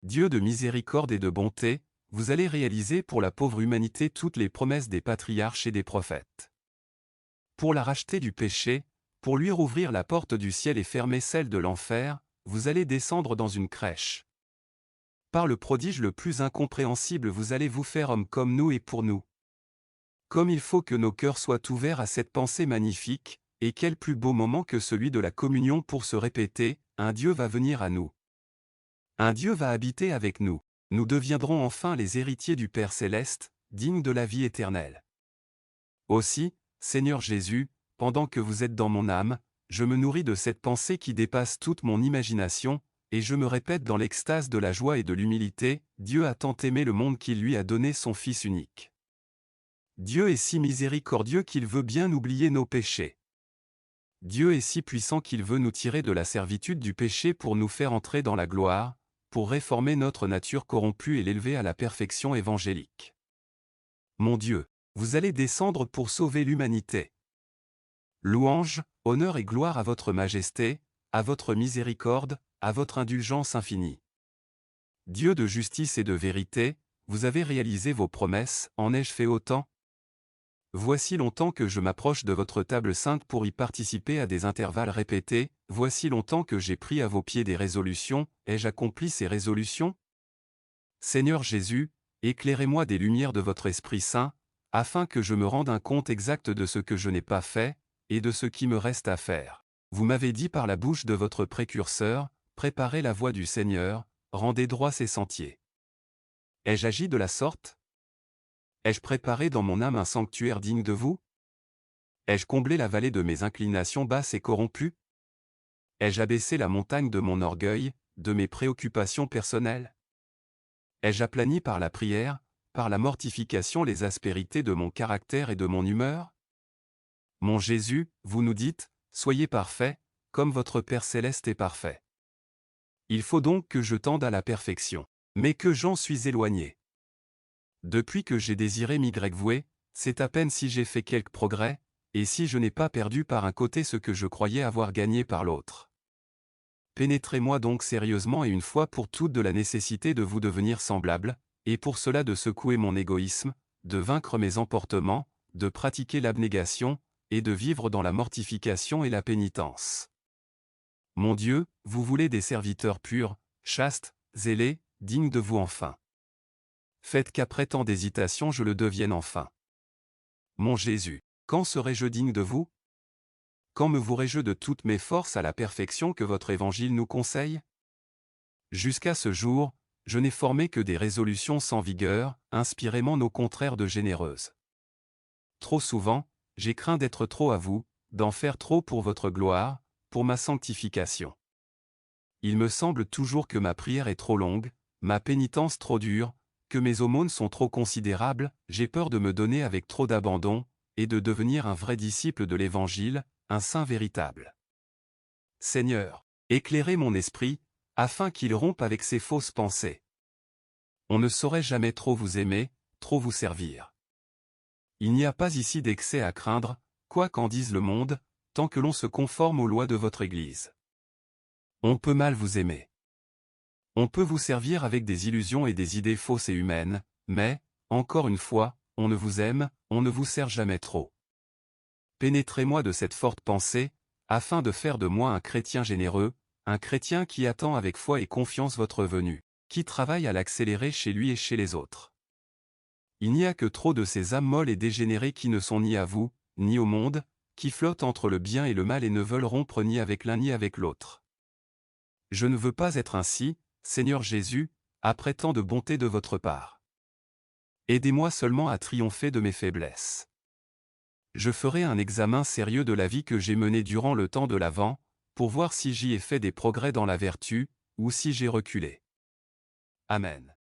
Dieu de miséricorde et de bonté, vous allez réaliser pour la pauvre humanité toutes les promesses des patriarches et des prophètes. Pour la racheter du péché, pour lui rouvrir la porte du ciel et fermer celle de l'enfer, vous allez descendre dans une crèche. Par le prodige le plus incompréhensible vous allez vous faire homme comme nous et pour nous. Comme il faut que nos cœurs soient ouverts à cette pensée magnifique, et quel plus beau moment que celui de la communion pour se répéter, un Dieu va venir à nous. Un Dieu va habiter avec nous. Nous deviendrons enfin les héritiers du Père céleste, dignes de la vie éternelle. Aussi, Seigneur Jésus, pendant que vous êtes dans mon âme, je me nourris de cette pensée qui dépasse toute mon imagination, et je me répète dans l'extase de la joie et de l'humilité, Dieu a tant aimé le monde qu'il lui a donné son Fils unique. Dieu est si miséricordieux qu'il veut bien oublier nos péchés. Dieu est si puissant qu'il veut nous tirer de la servitude du péché pour nous faire entrer dans la gloire, pour réformer notre nature corrompue et l'élever à la perfection évangélique. Mon Dieu, vous allez descendre pour sauver l'humanité. Louange, honneur et gloire à votre majesté, à votre miséricorde, à votre indulgence infinie. Dieu de justice et de vérité, vous avez réalisé vos promesses, en ai-je fait autant? Voici longtemps que je m'approche de votre table sainte pour y participer à des intervalles répétés, voici longtemps que j'ai pris à vos pieds des résolutions, ai-je accompli ces résolutions? Seigneur Jésus, éclairez-moi des lumières de votre Esprit Saint, afin que je me rende un compte exact de ce que je n'ai pas fait, et de ce qui me reste à faire. Vous m'avez dit par la bouche de votre précurseur, préparez la voie du Seigneur, rendez droit ses sentiers. Ai-je agi de la sorte? Ai-je préparé dans mon âme un sanctuaire digne de vous? Ai-je comblé la vallée de mes inclinations basses et corrompues? Ai-je abaissé la montagne de mon orgueil, de mes préoccupations personnelles? Ai-je aplani par la prière, par la mortification les aspérités de mon caractère et de mon humeur? Mon Jésus, vous nous dites, soyez parfaits, comme votre Père céleste est parfait. Il faut donc que je tende à la perfection, mais que j'en suis éloigné. Depuis que j'ai désiré m'y c'est à peine si j'ai fait quelques progrès, et si je n'ai pas perdu par un côté ce que je croyais avoir gagné par l'autre. Pénétrez-moi donc sérieusement et une fois pour toutes de la nécessité de vous devenir semblable, et pour cela de secouer mon égoïsme, de vaincre mes emportements, de pratiquer l'abnégation, et de vivre dans la mortification et la pénitence. Mon Dieu, vous voulez des serviteurs purs, chastes, zélés, dignes de vous enfin. Faites qu'après tant d'hésitation je le devienne enfin. Mon Jésus, quand serai-je digne de vous? Quand me vouerai-je de toutes mes forces à la perfection que votre évangile nous conseille? Jusqu'à ce jour, je n'ai formé que des résolutions sans vigueur, inspirément nos contraires de généreuses. Trop souvent, j'ai craint d'être trop à vous, d'en faire trop pour votre gloire, pour ma sanctification. Il me semble toujours que ma prière est trop longue, ma pénitence trop dure, que mes aumônes sont trop considérables, j'ai peur de me donner avec trop d'abandon, et de devenir un vrai disciple de l'Évangile, un saint véritable. Seigneur, éclairez mon esprit, afin qu'il rompe avec ces fausses pensées. On ne saurait jamais trop vous aimer, trop vous servir. Il n'y a pas ici d'excès à craindre, quoi qu'en dise le monde, tant que l'on se conforme aux lois de votre Église. On peut mal vous aimer. On peut vous servir avec des illusions et des idées fausses et humaines, mais, encore une fois, on ne vous aime, on ne vous sert jamais trop. Pénétrez-moi de cette forte pensée, afin de faire de moi un chrétien généreux, un chrétien qui attend avec foi et confiance votre venue, qui travaille à l'accélérer chez lui et chez les autres. Il n'y a que trop de ces âmes molles et dégénérées qui ne sont ni à vous, ni au monde, qui flottent entre le bien et le mal et ne veulent rompre ni avec l'un ni avec l'autre. Je ne veux pas être ainsi, Seigneur Jésus, après tant de bonté de votre part. Aidez-moi seulement à triompher de mes faiblesses. Je ferai un examen sérieux de la vie que j'ai menée durant le temps de l'Avent, pour voir si j'y ai fait des progrès dans la vertu, ou si j'ai reculé. Amen.